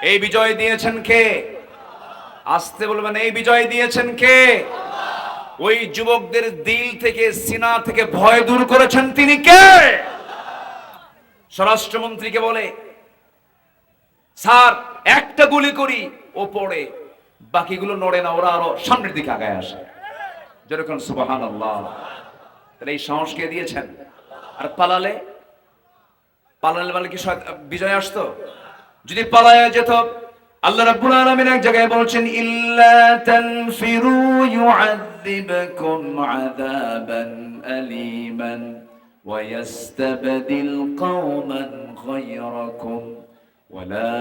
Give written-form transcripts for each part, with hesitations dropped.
এই বিজয় দিয়েছেন কে? আসতে বলবেন, এই বিজয় দিয়েছেন কে? ওই যুবকদের দিল থেকে, সিনা থেকে ভয় দূর করেছেন তিনি কে? স্বরাষ্ট্রমন্ত্রীকে বলে, স্যার একটা গুলি করি, ও পড়ে, বাকিগুলো নড়ে না, ওরা আরো সামনের দিকে আগায় আসে। যেরকম সুবহানাল্লাহ। তাহলে এই সাহস কে দিয়েছেন? আর পালালে বলে কি বিজয় আসতো? যদি পালায়া যেত, আল্লাহ রাব্বুল আলামিন এক জায়গায় বলছেন, ইল্লা তানফিরু ইউআযিবকুম আযাবান আলীমান ওয়া ইস্তাবদিল কওমান গায়রাকুম ওয়া লা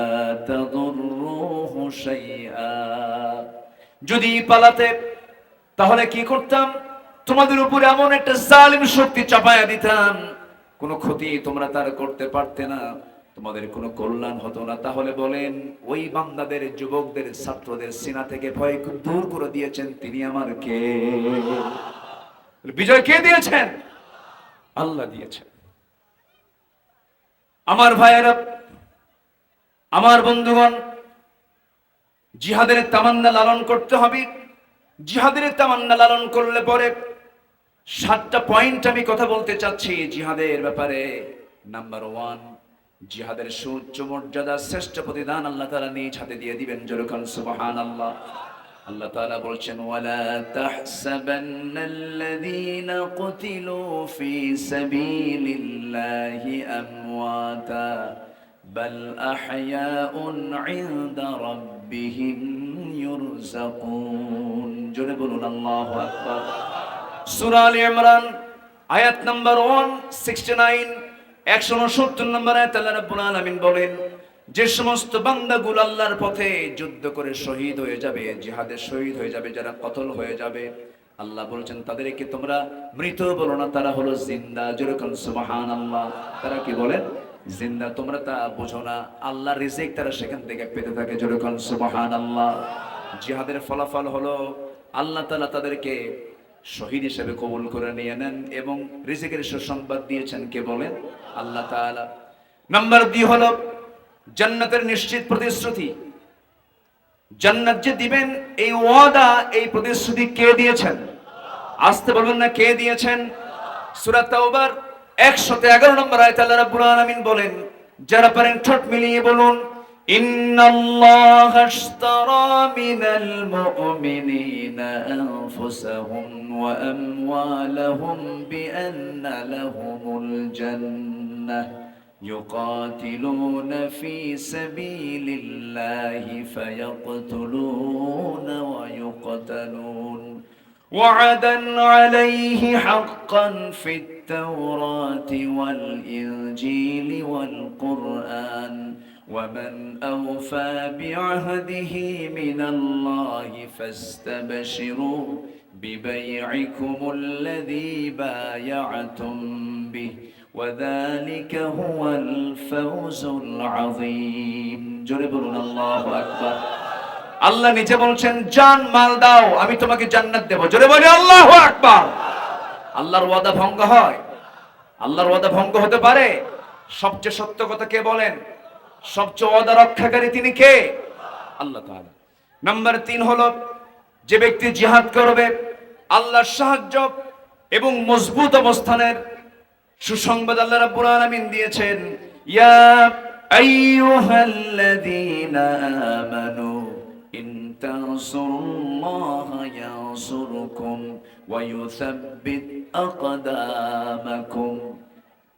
তাদুররুহু শাইআ। যদি পালাতে তাহলে কি করতাম? তোমাদের উপরে এমন একটা জালিম শক্তি চাপায়া দিতাম, কোনো ক্ষতি তোমরা তার করতে পারতে না, তোমাদের কোনো কল্যাণ হতো না। তাহলে বলেন, ওই বান্দাদের, যুবকদের, ছাত্রদের সিনা থেকে ভয় দূর করে দিয়েছেন তিনি আমার কে? বিজয় কে দিয়েছেন? আল্লাহ দিয়েছেন। আমার ভাইয়েরা, আমার বন্ধুগণ, জিহাদের তামান্না লালন করতে হবে। জিহাদের তামান্না লালন করলে পরে 7টা পয়েন্ট আমি কথা বলতে চাচ্ছি জিহাদের ব্যাপারে। নাম্বার 1, জিহাদের সুউচ্চ মর্যাদা, শ্রেষ্ঠ প্রতিদান আল্লাহ তাআলা নিজ হাতে দিয়ে দিবেন। যেরকম সুবহানাল্লাহ। আল্লাহ তাআলা বলছেন, ওয়ালা তাহসাবান্নাল্লাযীনা কুতিলু ফি সাবিলিল্লাহি আমওয়াতা বাল আহইয়াউন ইনদা রাব্বিহিম ইউরযাকুন। জোরে বলুন আল্লাহু আকবার। সূরা আলে ইমরান আয়াত নাম্বার 169, 169 নম্বর আয়াতে আল্লাহ রাব্বুল আলামিন বলেন, যে সমস্ত বান্দাগুলো আল্লাহর পথে যুদ্ধ করে শহীদ হয়ে যাবে, জিহাদে শহীদ হয়ে যাবে, যারা কতল হয়ে যাবে, আল্লাহ বলছেন তাদেরকে তোমরা মৃত বলো না, তারা হলো জিন্দা। যেরকম সুবহানাল্লাহ। তারা কি বলেন? জিন্দা। তোমরা তা বুঝো না, আল্লাহর রিজিক তারা সেখান থেকে পেতে থাকে। যেরকম সুবহানাল্লাহ। জিহাদের ফলাফল হলো আল্লাহ তাআলা তাদেরকে শহীদ হিসেবে কবুল করে নিয়ে নেন এবং রিজিকের সুসংবাদ দিয়েছেন কে বলেন? আল্লাহ তাআলা। নাম্বার 2 হলো জান্নাতের নিশ্চিত প্রতিশ্রুতি। জান্নাত যে দিবেন, এই ওয়াদা, এই প্রতিশ্রুতি কে দিয়েছেন? আসতে বলবেন না, কে দিয়েছেন? সূরা তাওবার 111 নম্বর আয়াতে আল্লাহ রাব্বুল আলামিন বলেন, যারা পারেন ঠোঁট মিলিয়ে বলুন, ইন্নাল্লাহা আশতারা মিনাল মুমিনিনা আনফুসাহুম ওয়া আমওয়ালাহুম বিআন্না লাহুমুল জান্নাহ يقاتلون في سبيل الله فيقتلون ويقتلون وعدا عليه حقا في التوراة والإنجيل والقرآن ومن أوفى بعهده من الله فاستبشروا ببيعكم الذي بايعتم به وذلك هو الفوز العظيم। জোরে বলুন আল্লাহু আকবার। আল্লাহ নিজে বলছেন, জান মাল দাও, আমি তোমাকে জান্নাত দেব। জোরে বলি আল্লাহু আকবার। আল্লাহর ওয়াদা ভঙ্গ হয়? আল্লাহর ওয়াদা ভঙ্গ হতে পারে? সবচেয়ে সত্য কথা কে বলেন? সবচেয়ে ওয়াদা রক্ষাকারী তিনি কে? আল্লাহ তাআলা। নাম্বার 3 হলো, যে ব্যক্তি জিহাদ করবে, আল্লাহর সাহায্য এবং মজবুত অবস্থানের সুসংবাদ আল্লাহ রাব্বুল আলামিন দিয়েছেন। ইয়া আইয়ুহাল্লাযীনা আমানু ইন তানসুরুল্লাহা ইয়ানসুরকুম ওয়া ইউসাব্বিত আকদামাকুম।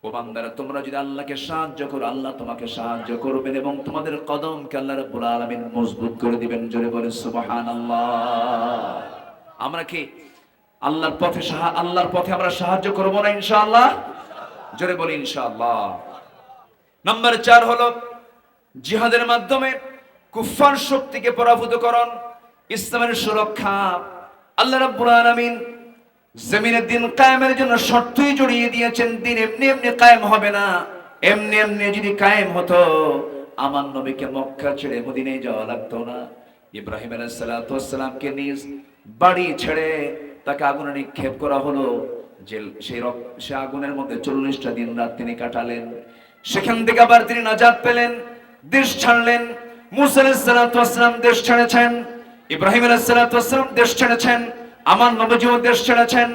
ও বান্দারা, তোমরা যদি আল্লাহকে সাহায্য করো, আল্লাহ তোমাকে সাহায্য করবেন এবং তোমাদের কদমকে আল্লাহ রাব্বুল আলামিন মজবুত করে দিবেন। জোরে বলে সুবহানাল্লাহ। আমরা কি আল্লাহর পথে আমরা সাহায্য করব না ইনশাআল্লাহ? জোরে বলি ইনশাআল্লাহ। নাম্বার 4 হলো, জিহাদের মাধ্যমে কুফফার শক্তিকে পরাভূতকরণ, ইসলামের সুরক্ষা। আল্লাহ রাব্বুল আলামিন জমিনের দিন কায়েমের জন্য শর্তই জড়িয়ে দিয়েছেন। দিন এমনি এমনি কায়েম হবে না। এমনি এমনি যদি কায়েম হতো, আমার নবীকে মক্কা ছেড়ে মদিনায় যাওয়া লাগতো না। ইব্রাহিম আলাইহিস সালাতু ওয়াস সালামকে নিজ বাড়ি ছেড়ে তাকে আগুনে নিক্ষেপ করা হলো। সে আগুনের মধ্যে 40টা দিন রাত তিনি কাটালেন। সেখান থেকে আবার তিনি নাজাত পেলেন, দেশ ছাড়লেন। মুসা আলাইহিস সালাতু ওয়াস সালাম দেশ ছেড়েছেন, ইব্রাহিম আলাইহিস সালাতু ওয়াস সালাম দেশ ছেড়েছেন, আমার নবীজিও দেশ ছেড়েছেন,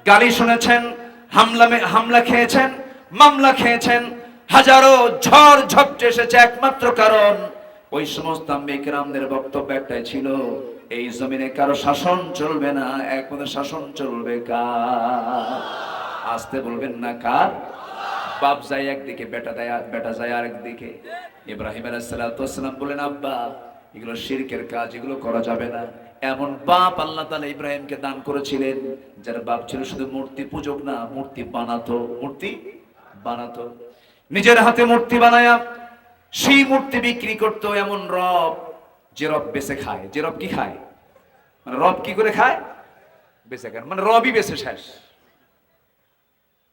গালি শুনেছেন, হামলা খেয়েছেন, মামলা খেয়েছেন, হাজারো ঝড় ঝপটে এসেছে, একমাত্র কারণ ওই সমস্ত আম্বিয়া কিরামদের বক্তব্য একটাই ছিল, এই জমিনে কারো শাসন চলবে না, একমাত্র শাসন চলবে কার? আসতে বলবেন না কার? বাপ যায় একদিকে, বেটা যায় আরেকদিকে। ইব্রাহিম আলাইহিস সালাতু ওয়াস সালাম বলেন, আব্বা এগুলো শিরকের কাজ, এগুলো করা যাবে না। এমন বাপ আল্লাহ তাআলা ইব্রাহিমকে দান করেছিলেন, যার বাপ ছিল শুধু মূর্তি পূজক না, মূর্তি বানাতো, নিজের হাতে মূর্তি বানায়া সেই মূর্তি বিক্রি করতো। এমন রব, যে রব বেঁচে খায়, যে রব কি খায়, মানে রব কি করে খায়? বেঁচে খায়, মানে রবই বেঁচে শেষ।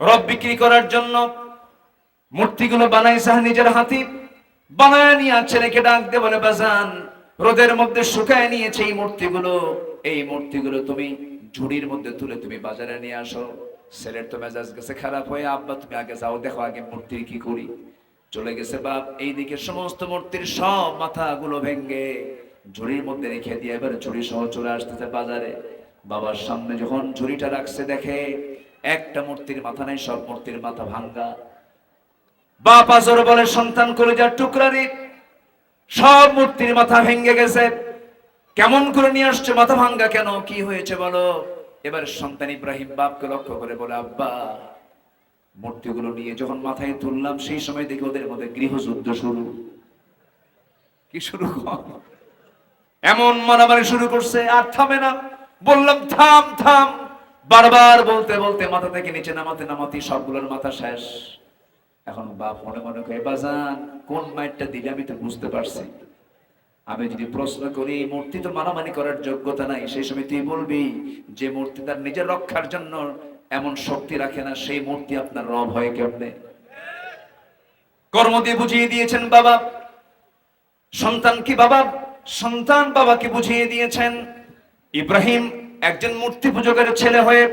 রব বিক্রি করার জন্য মূর্তিগুলো বানাইছে নিজের হাতে, বানায় নিয়ে ছেলেকে ডাক দিয়ে বলে, বাজান রোদের মধ্যে শুকায় নিয়েছে এই মূর্তিগুলো তুমি ঝুড়ির মধ্যে তুলে তুমি বাজারে নিয়ে আসো। ছেলের তো মেজাজ গেছে খারাপ হয়ে, আব্বা তুমি আগে যাও, দেখো আগে মূর্তির কি করি। চলে গেছে বাপ, এইদিকে সমস্ত মূর্তির সব মাথাগুলো ভেঙ্গে ঝুড়ির মধ্যে রেখে দিয়ে এবার ঝুড়ি সহ চলে আসতেছে বাজারে। বাবার সামনে যখন ঝুড়িটা রাখছে, দেখে একটা মূর্তির মাথা নেই, সব মূর্তির মাথা ভাঙ্গা। বাপ আজর বলে, সন্তান কলিজার টুকরা রে, সব মূর্তির মাথা ভেঙে গেছে, কেমন করে নিয়ে আসছে, মাথা ভাঙ্গা কেন, কি হয়েছে বলো? এবার সন্তান ইব্রাহিম বাপকে লক্ষ্য করে বলে, আব্বা মূর্তিগুলো নিয়ে যখন মাথায় তুললাম, সেই সময় দেখি ওদের মধ্যে গৃহযুদ্ধ শুরু। কি শুরু? এমন মারামারি শুরু করছে, আর থামে না। বললাম থাম থাম, বারবার বলতে বলতে মাথা থেকে নিচে নামাতে সবগুলোর মাথা শেষ। এখন বাপ মনে মনে কয়, বাজান কোন মাইটটা দিলে আমি তো বুঝতে পারছি। আমি যদি প্রশ্ন করি, এই মূর্তি তো মারামারি করার যোগ্যতা নাই, সেই সময় তুই বলবি যে মূর্তি তার নিজের রক্ষার জন্য এমন শক্তি রাখে না, সেই মূর্তি আপনার রব হয় কেমনে? কর্ম দিয়ে বুঝিয়ে দিয়েছেন বাবা। সন্তান বাবাকে বুঝিয়ে দিয়েছেন। ইব্রাহিম একজন মূর্তি পূজকের ছেলে হয়ে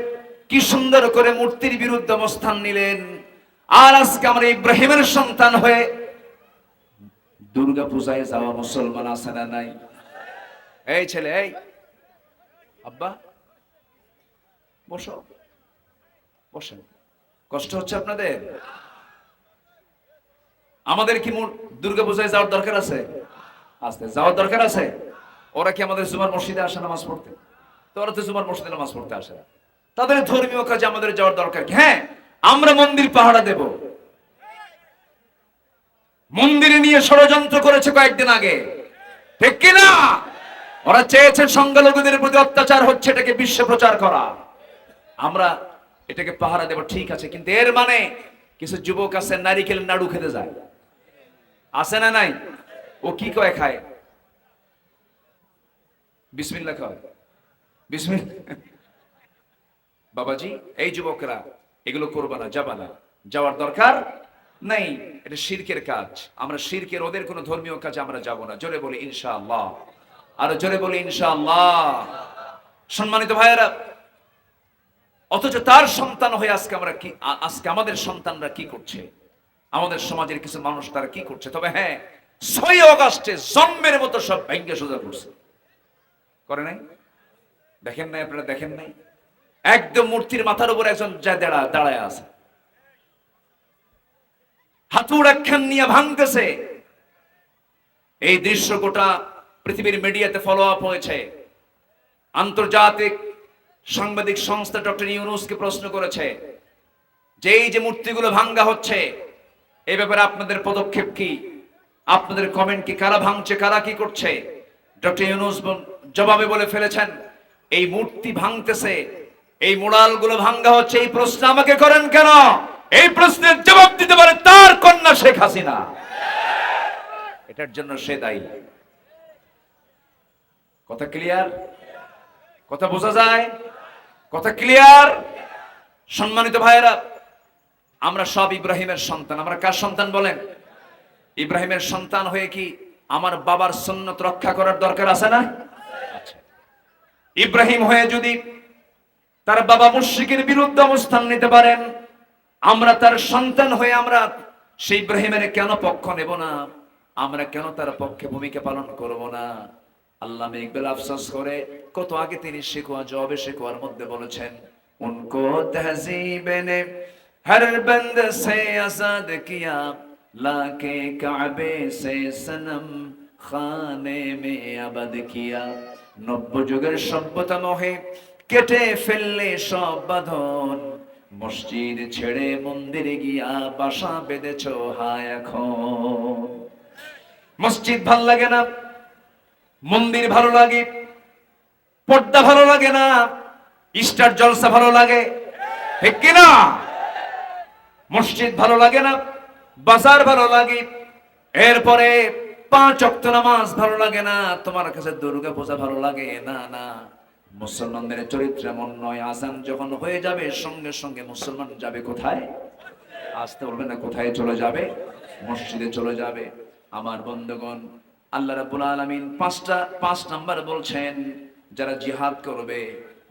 কি সুন্দর করে মূর্তির বিরুদ্ধে অবস্থান নিলেন। আর আজকে আমরা ইব্রাহিমের সন্তান হয়ে দুর্গা পূজায় যাওয়া মুসলমান আছে না নাই? এই ছেলে, এই আব্বা বসেন, কষ্ট হচ্ছে আপনাদের? আমাদের কি দুর্গা পূজায় যাওয়ার দরকার আছে? যাওয়ার দরকার আছে। ওরা কি আমাদের জুমার মসজিদে আসে নামাজ পড়তে? তো ওরা তো জুমার মসজিদে নামাজ পড়তে আসে না। তাদের ধর্মীয় কাজে আমাদের যাওয়ার দরকার কি? হ্যাঁ, আমরা মন্দির পাহারা দেব। মন্দিরে নিয়ে ষড়যন্ত্র করেছে কয়েকদিন আগে, ঠিক কিনা? ওরা চেয়েছে সংখ্যালঘুদের প্রতি অত্যাচার হচ্ছে, এটাকে বিশ্ব প্রচার করা। আমরা এটাকে পাহারা দেব, ঠিক আছে, কিন্তু এর মানে কিছু যুবক আছে নারিকেল নাড়ু খেতে যায়, আছে না নাই? ও কি কয় খায়? বিসমিল্লাহ কয়, বিসমিল্লাহ। বাবাজি, এই যুবকরা এগুলো করবা না, যাবা না, যাওয়ার দরকার নাই, এটা শিরকের কাজ। আমরা শিরকের, ওদের কোনো ধর্মীয় কাজে আমরা যাব না। জোরে বলি ইনশাআল্লাহ, আরো জোরে বলি ইনশাআল্লাহ। সম্মানিত ভাইয়েরা, অথচ তার সন্তান হয়ে আজকে আমাদের সন্তানরা কি করছে, আমাদের সমাজের কিছু মানুষ তারা কি করছে। তবে হ্যাঁ, 6 অগাস্টে জন্মের মতো সব ভেঙ্গে সোজা করছে, করে নাই? দেখেন নাই আপনারা? দেখেন নাই? একদম মূর্তির মাথার উপর একজন যা দাঁড়ায় আছে, হাতুড় একখান নিয়ে ভাঙতেছে। এই দৃশ্য গোটা পৃথিবীর মিডিয়াতে ফলো আপ হয়েছে। আন্তর্জাতিক সাংবাদিক সংস্থা ডক্টর ইউনুসকে প্রশ্ন করেছে যে এই যে মূর্তিগুলো ভাঙ্গা হচ্ছে, এই ব্যাপারে আপনাদের পদক্ষেপ কি, আপনাদের কমেন্ট কি, কারা ভাঙছে, কারা কি করছে? ডক্টর ইউনুস জবাবে বলে ফেলেছেন, এই মূর্তি ভাঙতেছে, এই মুরালগুলো ভাঙ্গা হচ্ছে, এই প্রশ্ন আমাকে করেন কেন? এই প্রশ্নের জবাব দিতে পারে তার কন্যা শেখ হাসিনা। এটার জন্য সে দায়ী। কথা ক্লিয়ার? কথা বোঝা যায়? কথা ক্লিয়ার? সম্মানিত ভাইয়েরা, আমরা সব ইব্রাহিমের সন্তান। আমরা কার সন্তান বলেন? ইব্রাহিমের সন্তান হয়ে কি আমার বাবার সুন্নত রক্ষা করার দরকার আছে না? ইব্রাহিম হয়ে যদি তার বাবা মুশরিকের বিরুদ্ধে অবস্থান নিতে পারেন, আমরা তার সন্তান হয়ে আমরা সেই ইব্রাহিমের কেন পক্ষ নেব না? আমরা কেন তার পক্ষে ভূমিকা পালন করব না? আল্লামা ইকবাল আফসোস করে কত আগে তিনি শিকওয়া জবাবে শিকওয়ার মধ্যে বলেছেন, উनको तहजीब ने हर बंद से आजाद किया लाके काबे से सनम खाने में आबाद किया। নব্য যুগের সভ্যতা মোহে কেটে ফেললে সব বাঁধন, মসজিদ ছেড়ে মন্দিরে গিয়া বাসা বেঁধেছ হায় এখন। মসজিদ ভাল লাগে না, মন্দির ভালো লাগে, পর্দা ভালো লাগে না, স্টার জলসা ভালো লাগে, ঠিক কিনা? মসজিদ ভালো লাগে না, বাজার ভালো লাগে, এরপরে 5 ওয়াক্ত নামাজ ভালো লাগে না, তোমার কাছে দুর্গা পূজা ভালো লাগে না। না, মুসলমানদের চরিত্র এমন নয়। আজান যখন হয়ে যাবে সঙ্গে সঙ্গে মুসলমান যাবে কোথায়? আসতে বলবে না, কোথায় চলে যাবে? মসজিদে চলে যাবে। আমার বন্ধুগণ, আল্লাহ রাব্বুল আলামিন 5 নাম্বার বলছেন, যারা জিহাদ করবে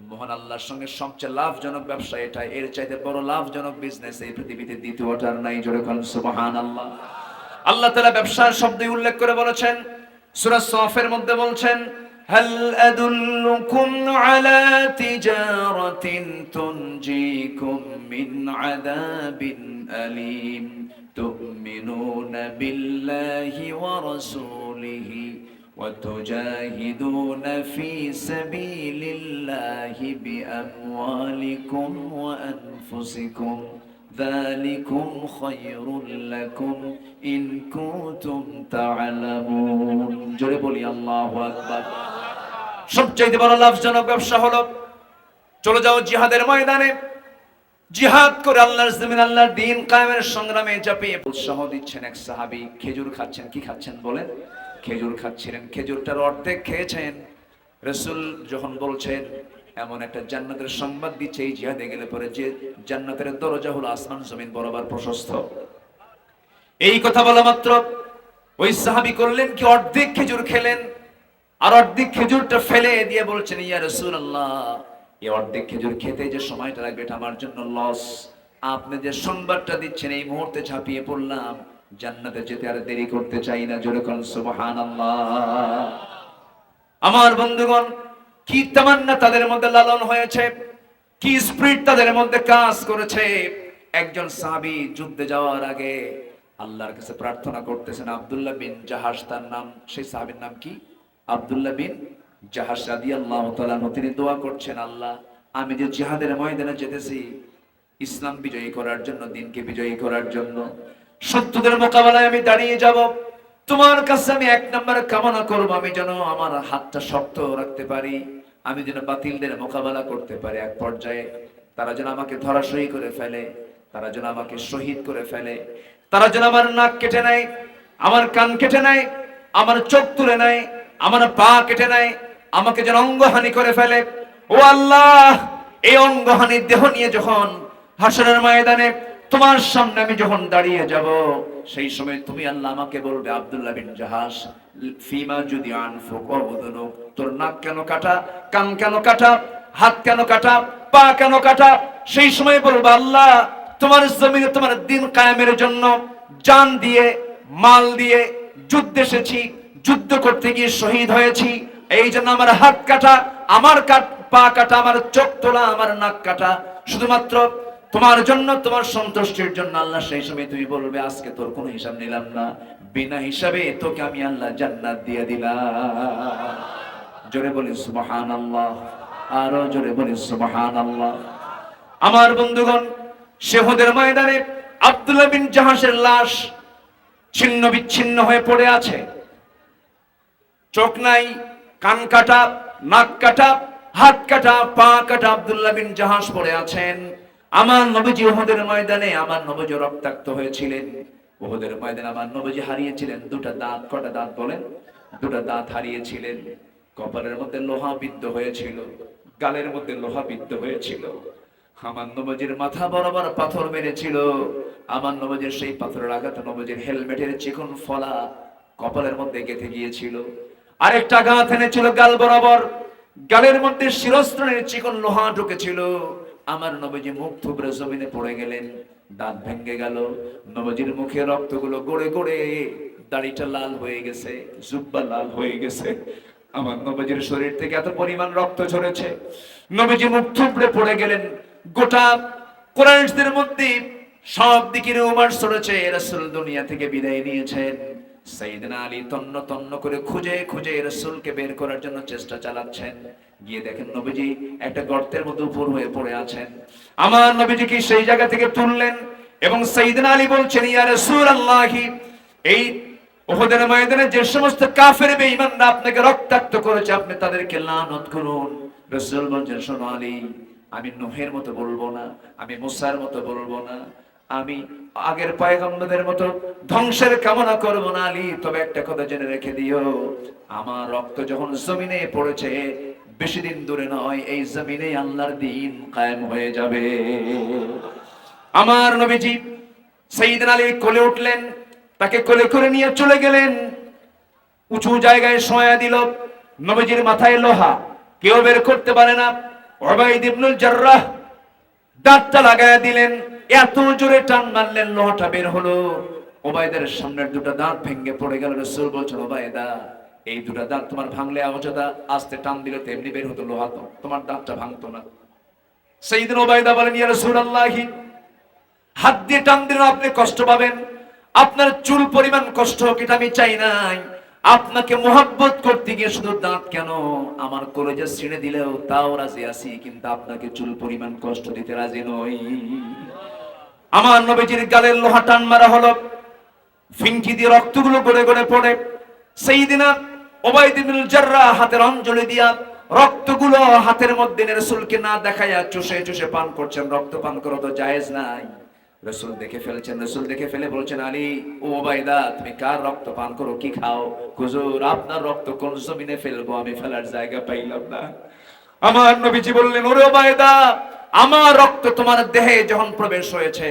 মহান আল্লাহর সঙ্গে সবচেয়ে লাভজনক ব্যবসা এটা, এর চাইতে বড় লাভজনক বিজনেস এই পৃথিবীতে দ্বিতীয়টার নাই। জোরে বলেন সুবহানাল্লাহ। আল্লাহ তাআলা ব্যবসার শব্দই উল্লেখ করে বলেছেন, সূরা সফের মধ্যে বলছেন, হাল আদুল্লুকুম আলা তিজারাতিন তুনজিকুম মিন আযাবিন আলীম তুমিনুনা বিল্লাহি ওয়া রাসূলিহি وتجاهدون في سبيل الله بأموالكم وأنفسكم ذلكم خير لكم إن كنتم تعلمون। জোরে বলি আল্লাহু আকবার। সবচেয়ে বড় লাভজনক ব্যবসা হলো চলে যাও জিহাদের ময়দানে, জিহাদ করে আল্লাহর জমিন আল্লাহর দ্বীন কায়েমের সংগ্রামে ঝাঁপিয়ে উৎসাহ দিচ্ছেন এক সাহাবী। খেজুর খাচ্ছেন, কি খাচ্ছেন বলেন? খেজুর খাচ্ছিলেন, খেজুরটার অর্ধেক খেয়েছেন। রাসূল যখন বলছেন, এমন একটা জান্নাতের সংবাদ দিচ্ছে এই জিহাদে গেলে পরে যে জান্নাতের দরজা হলো আসমান জমিন বরাবর প্রশস্ত। এই কথা বলা মাত্র ওই সাহাবী করলেন কি, অর্ধেক খেজুর খেলেন আর অর্ধেক খেজুরটা ফেলে দিয়ে বলছেন, ইয়া রাসূলুল্লাহ, এই অর্ধেক খেজুর খেতে যে সময়টা লাগবে এটা আমার জন্য লস। আপনি যে সংবাদটা দিচ্ছেন এই মুহূর্তে ঝাঁপিয়ে পড়লাম, জান্নাতে যেতে আর দেরি করতে চাই না। জোরে বলেন সুবহানাল্লাহ। আমার বন্ধুগণ, কি তামান্না তাদের মধ্যে লালন হয়েছে, কি স্পিরিট তাদের মধ্যে কাজ করেছে। একজন সাহাবী যুদ্ধে যাওয়ার আগে আল্লাহর কাছে প্রার্থনা করতেছেন। আব্দুল্লাহ বিন জাহাশ তার নাম। সেই সাহাবীর নাম কি? আব্দুল্লাহ বিন জাহাশ রাদিয়াল্লাহু তাআলা। তিনি দোয়া করছেন, আল্লাহ, আমি যে জিহাদের ময়দানে যেতেছি ইসলাম বিজয়ী করার জন্য, দ্বীনকে বিজয়ী করার জন্য, শত্রুদের মোকাবেলায় আমি দাঁড়িয়ে যাব, তোমার কাছে আমি 1 নম্বরে কামনা করব আমি যেন আমার হাতটা শক্ত রাখতে পারি, আমি যেন বাতিলদের মোকাবেলা করতে পারি। এক পর্যায়ে তারা যেন আমাকে ধরাশয়ী করে ফেলে, তারা যেন আমাকে শহীদ করে ফেলে, তারা যেন আমার নাক কেটে নেয়, আমার কান কেটে নেয়, আমার চোখ তুলে নেয়, আমার পা কেটে নেয়, আমাকে যেন অঙ্গহানি করে ফেলে। ও আল্লাহ, এই অঙ্গহানি দেহ নিয়ে যখন হাসরের ময়দানে তোমার সামনে আমি যখন দাঁড়িয়ে যাব, সেই সময় তুমি আল্লাহ আমাকে বলবে, আব্দুল্লাহ বিন জাহাশ, ফিমা যদি আনফুক ওয়াবুদুনু, তোর নাক কেন কাটা, কান কেন কাটা, হাত কেন কাটা, পা কেন কাটা? সেই সময় বলবো, আল্লাহ, তোমার জমিনে তোমার দ্বীন কায়েমের জন্য জান দিয়ে মাল দিয়ে যুদ্ধে এসেছি, যুদ্ধ করতে গিয়ে শহীদ হয়েছি, এই জন্য আমার হাত কাটা, আমার পা কাটা, আমার চোখ তোলা, আমার নাক কাটা শুধুমাত্র তোমার জন্য, তোমার সন্তুষ্টির জন্য। আল্লাহ সেই সময় তুমি বলবে, আজকে তোর কোনো হিসাব নিলাম না, বিনা হিসাবে তোকে আমি আল্লাহ জান্নাত দিয়ে দিলাম। জোরে বলি সুবহানাল্লাহ, আরো জোরে বলি সুবহানাল্লাহ। আমার বন্ধুগণ, উহুদের ময়দানে আব্দুল্লাহ বিন জাহাশের লাশ ছিন্ন বিচ্ছিন্ন হয়ে পড়ে আছে, চোখ নাই, কান কাটা, নাক কাটা, হাত কাটা, পা কাটা আব্দুল্লাহ বিন জাহাশ পড়ে আছেন। আমার নবীজি উহুদের ময়দানে আমার নবীজি রক্তাক্ত হয়েছিলেন। উহুদের ময়দানে আমার নবীজি হারিয়েছিলেন 2টা দাঁত। কটা দাঁত বলেন? 2টা দাঁত হারিয়েছিলেন। কপালের মধ্যে লোহা বিদ্ধ হয়েছিল, গালের মধ্যে লোহা বিদ্ধ হয়েছিল। আমার নবীজির মাথা বরাবর পাথর মেরেছিল। আমার নবীজির সেই পাথরের আঘাতে নবীজির হেলমেটের চিকন ফলা কপালের মধ্যে গেঁথে গিয়েছিল। আরেকটা আঘাত এনেছিল গাল বরাবর, গালের মধ্যে শিরস্ত্রাণের চিকন লোহা ঢুকেছিল। আমার নবীজি মুখ থুবড়ে জমিনে পড়ে গেলেন, দাঁত ভেঙে গেল। নবীজির মুখে রক্তগুলো গড়ে গড়ে দাড়িটা লাল হয়ে গেছে, জুব্বা লাল হয়ে গেছে। আমার নবীজির শরীর থেকে এত পরিমাণ রক্ত ঝরেছে, নবীজি মুখ থুবড়ে পড়ে গেলেন। গোটা কুরাইশদের মধ্যে সব দিকে রুমার ছড়েছে, রাসূল দুনিয়া থেকে বিদায় নিয়েছেন। সাইয়েদনা আলী তন্ন তন্ন করে খুঁজে খুঁজে রাসূলকে বের করার জন্য চেষ্টা চালাচ্ছেন। গিয়ে দেখেন নবীজি একটা গর্তের মধ্যে উপর হয়ে পড়ে আছেন। আমার নবীজিকে সেই জায়গা থেকে তুললেন এবং সাইয়েদনা আলী বলছেন, ইয়া রাসূলুল্লাহ, এই উহুদের ময়দানে যে সমস্ত কাফের বেঈমানরা আপনাকে রক্তাক্ত করেছে, আপনি তাদেরকে লানত করুন। রাসূল বলছেন, শোনো আলী, আমি নূহের মতো বলবো না, আমি মুসার মতো বলবো না, আমি আগের পয়গম্বরদের মতো ধ্বংসের কামনা করব না আলী। তবে একটা কথা জেনে রেখে দিও, আমার রক্ত যখন জমিনে পড়েছে, বেশি দিন দূরে নয়, এই জমিনে আল্লাহর দ্বীন কায়েম হয়ে যাবে। আমার নবীজি সাইয়েদনা আলী কোলে উঠলেন, তাকে কোলে করে নিয়ে চলে গেলেন, উঁচু জায়গায় শোয়া দিল। নবীজির মাথায় লোহা, কেউ বের করতে পারে না। উবাইদ ইবনুল জাররাহ দাঁতটা লাগায়া দিলেন, এত জোরে টান মারলেন, লোহাটা বের হলো। উবাইদের সামনের দুটো দাঁত ভেঙে পড়ে গেল। রাসূল বলছেন, উবাইদা, এই দুটো দাঁত তোমার ভাঙলে আওয়াজটা আস্তে টান দিলে তো এমনি বের হতো, লোহা তো তোমার দাঁতটা ভাঙতো না। সাইয়েদনা উবাইদা বলেন, ইয়া রাসূলুল্লাহ, হাত দিয়ে টান দিলে আপনি কষ্ট পাবেন, আপনার চুল পরিমাণ কষ্ট হোক এটা আমি চাই নাই। আপনাকে মোহাব্বত করতে গিয়ে শুধু দাঁত কেন, আমার কলেজে ছিঁড়ে দিলেও তাও রাজি আছি, কিন্তু আপনাকে চুল পরিমাণ কষ্ট দিতে রাজি নই। আমার নবীজির গালের লোহা টান মারা হলো, ফিনকি দিয়ে রক্তগুলো গড়ে গড়ে পড়ে। সাইয়েদনা উবাইদ ইবনুল জাররাহ হাতের অঞ্জলি দিয়া রক্তগুলো হাতের মধ্যে রাসূলকে না দেখায়া চুষে চুষে পান করছেন। রক্ত পান করা তো জায়েজ নাই। রাসূল দেখে ফেলেছেন, রাসূল দেখে ফেলে বলছেন, আলী, ও উবাইদা, তুমি কার রক্ত পান করো, কি খাও? হুজুর, আপনার রক্ত কোন জমিনে ফেলবো, আমি ফেলার জায়গা পাইলাম না। আমার নবীজি বললেন, ওরে উবাইদা, আমার রক্ত তোমার দেহে যখন প্রবেশ হয়েছে,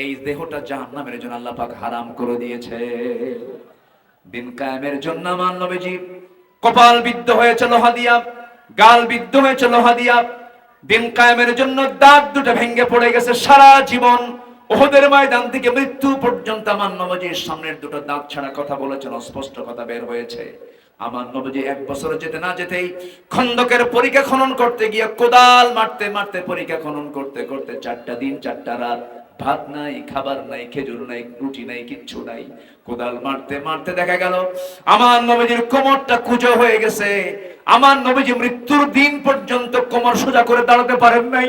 এই দেহটা জাহান্নামের জন্য আল্লাহ পাক হারাম করে দিয়েছে। দিন কায়েমের জন্য আমার নবীজি কপাল বিদ্ধ হয়েছে লোহা দিয়া, গাল বিদ্ধ হয়েছে লোহা দিয়া। দিন কায়েমের জন্য দাঁত দুটো ভেঙে পড়ে গেছে। সারা জীবন উহুদের ময়দান থেকে মৃত্যু পর্যন্ত আমার নবীজির সামনের দুটো দাঁত ছাড়া কথা বলেছেন, অস্পষ্ট কথা বের হয়েছে। আমার নবীজি 1 বছর যেতে না যেতেই খন্দকের পরিখা খনন করতে গিয়ে কোদাল মারতে মারতে পরিখা খনন করতে করতে 4টা দিন 4টা রাত, ভাত নাই, খাবার নাই, খেজুর নাই, রুটি নাই, কিচ্ছু নাই। কোদাল মারতে মারতে দেখা গেল আমার নবীজির কোমরটা কুঁজো হয়ে গেছে। আমার নবীজি মৃত্যুর দিন পর্যন্ত কোমর সোজা করে দাঁড়াতে পারেন নাই।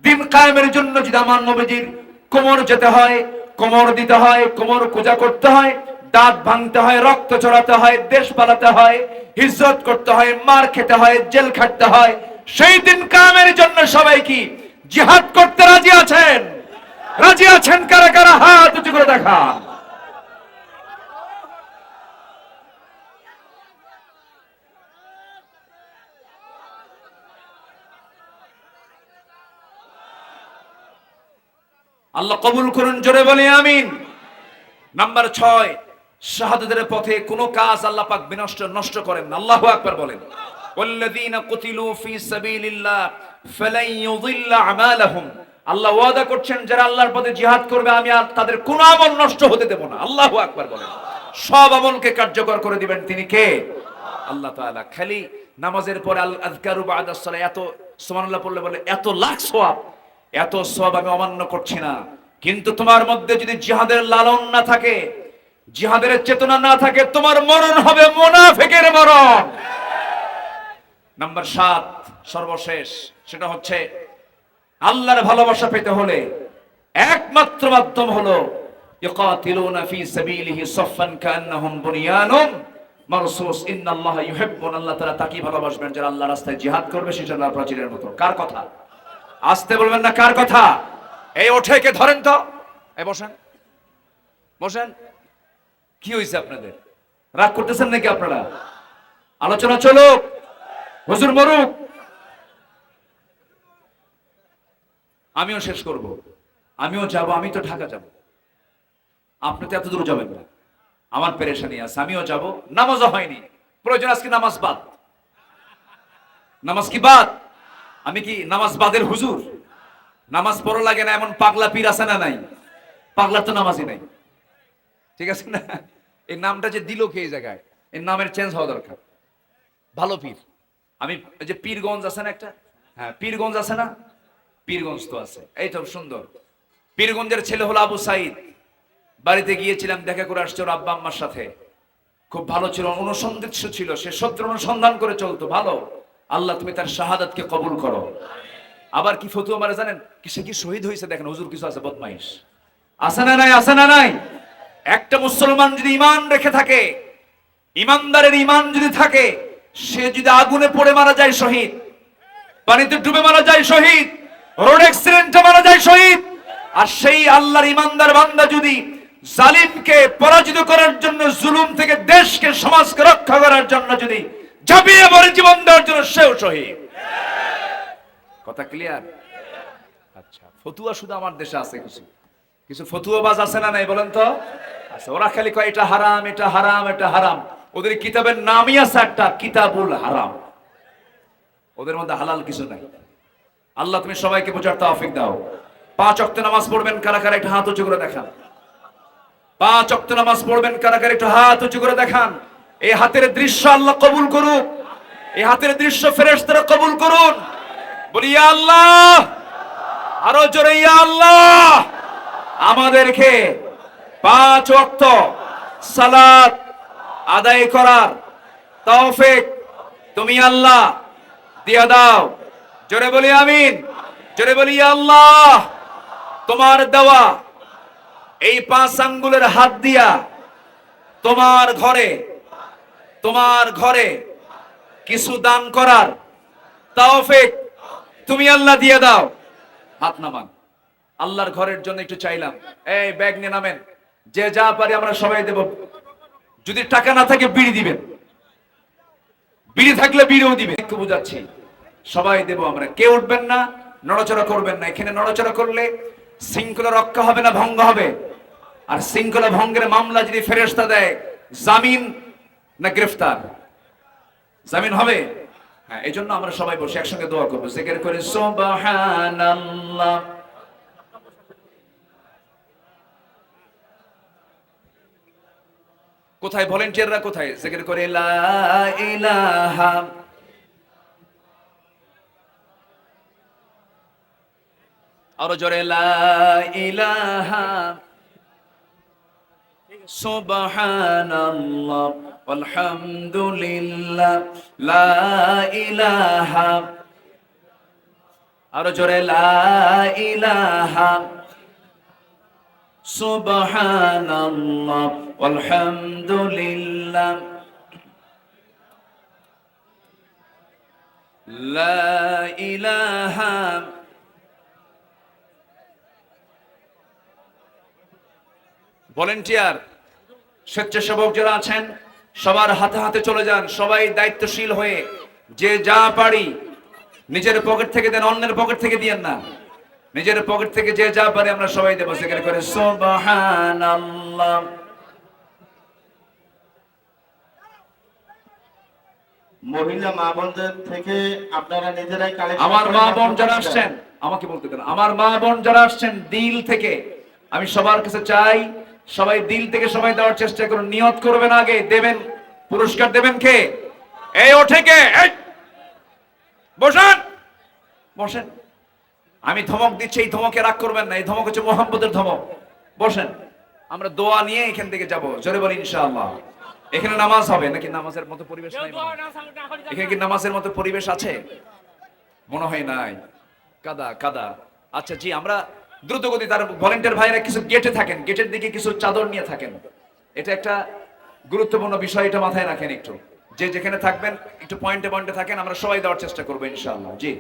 দিন কায়েমের জন্য যদি আমার নবীজির কোমর যেতে হয়, কোমর দিতে হয়, কোমর কুঁজা করতে হয়, দাঁত ভাঙতে হয়, রক্ত চড়াতে হয়, দেশ পালাতে হয়, হিজরত করতে হয়, মার খেতে হয়, জেল খাটতে হয়, সেই দিন কায়েমের জন্য সবাই কি জিহাদ করতে রাজি আছেন? রাজি আছেন কারা কারা? হাত উঁচু করে দেখান। আল্লাহ কবুল করুন, জোরে বলি আমিন। নাম্বার 6, শাহাদাতের পথে কোনো কাজ আল্লাহ পাক বিনষ্ট নষ্ট করেন না। আল্লাহু আকবার বলেন। ওয়াল্লাযীনা কুতিলু ফি সাবিলিল্লাহ ফালান ইউযিল্লা আমালাহুম। আল্লাহ ওয়াদা করছেন, যারা আল্লাহর পথে জিহাদ করবে আমি আর তাদের কোনো আমল নষ্ট হতে দেব না। আল্লাহু আকবার বলেন। সব আমলকে কার্যকর করে দিবেন তিনি কে? আল্লাহ তাআলা। খালি নামাজের পরে আল আযকারু বা'দাস সালাহ এত সুবহানাল্লাহ পড়লে বলে এত লাখ সওয়াব, এত সওয়াব আমি অমান্য করছি না। কিন্তু তোমার মধ্যে যদি জিহাদের লালন না থাকে, জিহাদের চেতনা না থাকে, তোমার মরণ হবে মুনাফিকের মরণ। নাম্বার 7 সর্বশেষ, সেটা হচ্ছে আল্লাহর ভালোবাসা পেতে হলে একমাত্র মাধ্যম হলো ইকাতিলুনা ফি সাবিলিহি সাফফান কান্নাহুম বুনিয়ানুম মারসুস। ইন্নাল্লাহা ইউহিব্বুন, আল্লাহ তাআলা তাকে ভালোবাসবেন যারা আল্লাহর রাস্তায় জিহাদ করবে শীতলার প্রাচীরের মতো। কার কথা? আসতে বলবেন না, কার কথা? এই ওঠে কে ধরেন তো, এই বসেন বসেন। কি হয়েছে আপনাদের? রাগ করতেছেন নাকি আপনারা? আলোচনা চলুক, হুজুর মরুক, আমিও শেষ করব, আমিও যাব, আমি তো ঢাকা যাব, আপনি তো এত দূর যাবেন না, আমার পেরেশানি আছে, আমিও যাব। নামাজও হয়নি, প্রয়োজন আজকে নামাজ বাদ। নামাজ কি বাদ? আমি কি নামাজ বাদের হুজুর? নামাজ পড়া লাগে না এমন পাগলা পীর আছে না নাই? পাগলার তো নামাজই নাই, ঠিক আছে না? এই নামটা যে দিল কে এই জায়গায়, এর নামের চেঞ্জ হওয়া দরকার। ভালো পীর। আমি যে পীরগঞ্জ আছে না একটা, হ্যাঁ পীরগঞ্জ আছে না, পীরগঞ্জ তো আছে, এই তো সুন্দর। পীরগঞ্জের ছেলে হলো আবু সাইদ। বাড়িতে গিয়েছিলাম, দেখা করে আসছে ওর আব্বা আম্মার সাথে। খুব ভালো ছিল, অনুসন্ধিৎস ছিল, সে সত্যের অনুসন্ধান করে চলতো, ভালো। আল্লাহ তুমি তার শাহাদাতকে কবুল করো। আবার কি ফতুয়া মারে জানেন, কি সে কি শহীদ হয়েছে দেখেন, হুজুর কিছু আছে বদমাইশ, আছে না নাই, আছে না নাই। একটা মুসলমান যদি ঈমান রেখে থাকে, ঈমানদারের ঈমান যদি থাকে, সে যদি আগুনে পড়ে মারা যায় শহীদ, পানিতে ডুবে মারা যায় শহীদ, রোড অ্যাক্সিডেন্টে মারা যায় শহীদ। আর সেই আল্লাহর ঈমানদার বান্দা যদি জালিমকে পরাজিত করার জন্য, জুলুম থেকে দেশকে সমাজকে রক্ষা করার জন্য যদি ঝাঁপিয়ে পড়ে জীবন দেওয়ার জন্য, সেও শহীদ। কথা ক্লিয়ার? আচ্ছা, ফতুয়া শুধু আমার দেশে আছে, কিছু কিছু ফতুয়াবাজ আছে না নাই বলেন তো? আচ্ছা, ওরা খালি কয় এটা হারাম, এটা হারাম, এটা হারাম। ওদের কিতাবের নামই আছে একটা, কিতাবুল হারাম। ওদের মধ্যে হালাল কিছু নাই। আল্লাহ তুমি সবাইকে বোঝার তৌফিক দাও। 5 ওয়াক্ত নামাজ পড়বেন কারা কারা, একটা হাত উঁচু করে দেখান। 5 ওয়াক্ত নামাজ পড়বেন কারা কারা, একটু হাত উঁচু করে দেখান। এই হাতের দৃশ্য আল্লাহ কবুল করুক, এই হাতের দৃশ্য ফেরেশতারা কবুল করুন। বলি ইয়া আল্লাহ, আরো জোরে ইয়া আল্লাহ। আমাদেরকে 5 ওয়াক্ত সালাত আদায় করার তৌফিক তুমি আল্লাহ দিয়া দাও। জোরে বলি আমিন, জোরে বলি ইয়া আল্লাহ। তোমার দেওয়া এই 5 আঙ্গুলের হাত দিয়া তোমার ঘরে কিছু দান করার তৌফিক তুমি আল্লাহ দিয়ে দাও। হাত নামান। আল্লাহর ঘরের জন্য একটু চাইলাম, এই ব্যাগ নিয়ে নামেন, যে যা পারি আমরা সবাই দেব। যদি টাকা না থাকে বিড়ি দিবেন, বিড়ি থাকলে বিড়িও দিবেন, একটু বুঝাচ্ছি, সবাই দেব আমরা। কেউ উঠবেন না, নড়াচড়া করবেন না। এখানে নড়াচড়া করলে শৃঙ্খলা রক্ষা হবে না, ভঙ্গ হবে। আর শৃঙ্খলা ভঙ্গের মামলা যদি ফেরেশতা দেয়, জামিন না গ্রেফতার? জামিন হবে। হ্যাঁ, এই জন্য আমরা সবাই বসে একসঙ্গে দোয়া করবো, জিকির করে সুবহানাল্লাহ। কোথায় ভলেন্টিয়াররা, কোথায় জিকির করে লা ইলাহা, আরো জোরে লা ইলাহা সুবহানাল্লাহ আলহামদুলিল্লাহ লা ইলাহা, আরো জোরে লা ইলাহা সুবহানাল্লাহ আলহামদুলিল্লাহ লা ইলাহা। ভলেন্টিয়ার স্বেচ্ছাসেবক যারা আছেন, সবার হাতে হাতে চলে যান, সবাই দায়িত্বশীল হয়ে যে যা পারি নিজের পকেট থেকে দেন, অন্যের পকেট থেকে দিয়েন না। নিজের পকেট থেকে যে যা পারে আমরা সবাই দেব। জিকির করে সুবহানাল্লাহ। মহিলা মা বোনদের থেকে আপনারা নিজেরাই কালেকশন, আমার মা বোন যারা আসছেন, আমাকে বলতে দেন, আমার মা বোন যারা আসছেন দিল থেকে, আমি সবার কাছে চাই সবাই দিল থেকে সবাই দেওয়ার চেষ্টা করুন। নিয়ত করবেন, আগে দেবেন, পুরস্কার দেবেন কে? এই ওঠে কে? এই বসেন, বসেন। আমি ধমক দিচ্ছি, এই ধমকে রাগ করবেন না, এই ধমক হচ্ছে মোহাম্মদের ধমক। বসেন, আমরা দোয়া নিয়ে এখান থেকে যাব। জোরে বলি ইনশাআল্লাহ। এখানে নামাজ হবে নাকি? নামাজের মতো পরিবেশ নাই? এখানে কি নামাজের মতো পরিবেশ আছে? মনে হয় নাই, কাদা কাদা। আচ্ছা জি, আমরা দ্রুত গতি, তার ভলেন্টিয়ার ভাইরা কিছু গেটে থাকেন, গেটের দিকে কিছু চাদর নিয়ে থাকেন। এটা একটা গুরুত্বপূর্ণ বিষয়, এটা মাথায় রাখেন একটু। যে যেখানে থাকবেন একটু পয়েন্টে পয়েন্টে থাকেন, আমরা সবাই দেওয়ার চেষ্টা করবো ইনশাআল্লাহ। জি,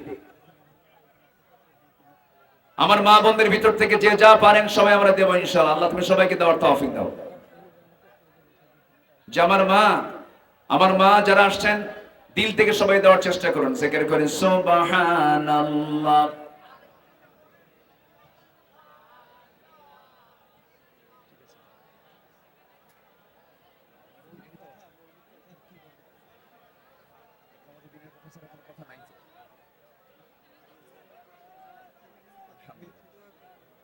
আমার মা বোনদের ভিতর থেকে যে যা পারেন সবাই আমরা দেবো ইনশাআল্লাহ। আল্লাহ তুমি সবাইকে দেওয়ার তৌফিক দাও। যে আমার মা যারা আসছেন দিল থেকে সবাই দেওয়ার চেষ্টা করুন। জিকির করে সুবহানাল্লাহ।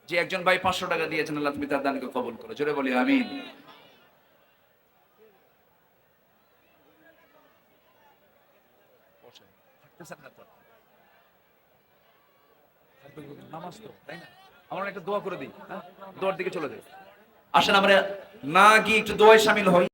যে একজন ভাই 500 টাকা দিয়েছেন, আল্লাহ তুমি তার দানকে কবুল করো। জোরে বলি আমিন। হাঁটতেছেন না তো। নামাজ তো, তাই না? আমরা একটা দোয়া করে দিই, হ্যাঁ? দোয়ার দিকে চলে যাই। আসেন আমরা না গিয়ে একটু দোয়ায় শামিল হই।